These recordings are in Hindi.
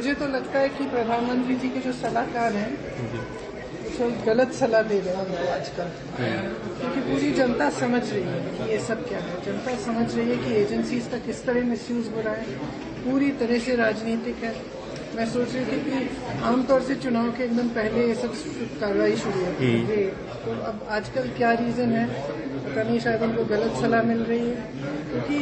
मुझे तो लगता है कि प्रधानमंत्री जी के जो सलाहकार हैं तो गलत सलाह दे रहे हैं उनको आजकल, क्योंकि पूरी जनता समझ रही है कि ये सब क्या है। जनता समझ रही है कि एजेंसीज का किस तरह मिसयूज हो रहा है, पूरी तरह से राजनीतिक है। मैं सोच रही थी कि आमतौर से चुनाव के एकदम पहले ये सब कार्रवाई शुरू होती है, तो अब आजकल क्या रीजन है पता नहीं, शायद उनको गलत सलाह मिल रही है, क्योंकि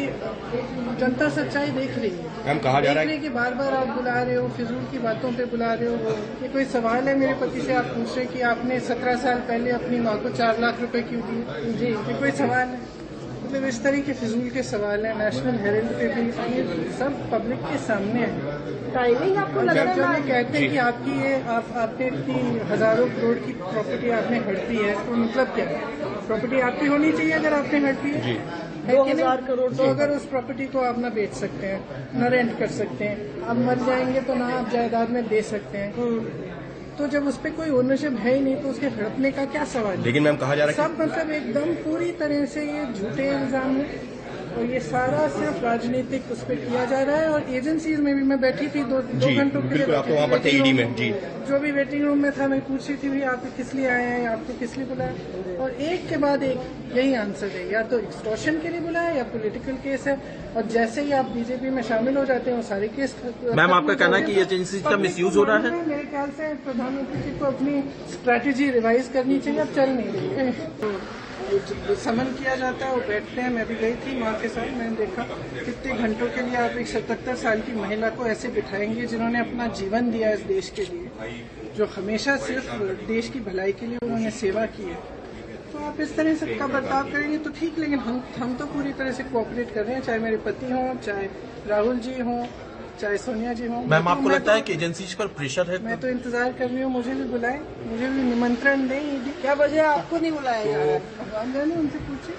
जनता सच्चाई देख रही है। कहा जा रहा है कि बार बार आप बुला रहे हो, फिजूल की बातों पे बुला रहे हो। ये कोई सवाल है मेरे पति से आप पूछ रहे कि आपने 17 साल पहले अपनी माँ को 4 लाख रुपए क्यों दिए? जी, ये कोई सवाल है? मतलब इस तरह के फिजूल के सवाल है। नेशनल हेराल्ड पे भी ये सब पब्लिक के सामने है। टाइमिंग आपको लग रहा है? जब ये कहते हैं कि आपकी ये आपने इतनी हजारों करोड़ की प्रॉपर्टी आपने हड़पी है, तो मतलब क्या है? प्रॉपर्टी आपकी होनी चाहिए अगर आपने हड़पी है 2000 करोड़। तो अगर उस प्रॉपर्टी को आप न बेच सकते हैं, न रेंट कर सकते हैं, आप मर जाएंगे तो ना आप जायदाद में दे सकते हैं, तो जब उस पर कोई ओनरशिप है ही नहीं तो उसके हड़पने का क्या सवाल है? लेकिन मैम कहा जा रहा है सब मतलब एकदम पूरी तरह से ये झूठे इल्जाम है और ये सारा सिर्फ राजनीतिक उस पर किया जा रहा है। और एजेंसीज में भी मैं बैठी थी दो घंटों के लिए, आप तो वहाँ पर थे ईडी में जी, जो भी वेटिंग रूम में था, मैं पूछ रही थी भी आप किस लिए आए हैं, आपको किस लिए बुलाया, और एक के बाद एक यही आंसर है, या तो एक्सटॉर्शन के लिए बुलाया या पॉलिटिकल केस है। और जैसे ही आप बीजेपी में शामिल हो जाते हैं वो सारे केस। मैम आपका कहना है कि एजेंसी का मिसयूज हो रहा है? मेरे ख्याल से प्रधानमंत्री जी को अपनी स्ट्रैटेजी रिवाइज करनी चाहिए, अब चल नहीं रही है। समन किया जाता है, वो बैठते हैं। मैं भी गई थी माँ के साथ, मैंने देखा कितने घंटों के लिए आप एक 77 साल की महिला को ऐसे बिठाएंगे जिन्होंने अपना जीवन दिया इस देश के लिए, जो हमेशा सिर्फ देश की भलाई के लिए उन्होंने सेवा की है। तो आप इस तरह से का बर्ताव करेंगे तो ठीक, लेकिन हम तो पूरी तरह से कोऑपरेट कर रहे हैं, चाहे मेरे पति हों, चाहे राहुल जी हों, चाहे सोनिया जी हों। मैम आपको लगता है कि एजेंसी पर प्रेशर है? मैं तो इंतजार कर रही हूँ, मुझे भी बुलाए, मुझे भी निमंत्रण दें। क्या वजह आपको नहीं बुलाया जा रहा है? भगवान जाने, उनसे पूछे।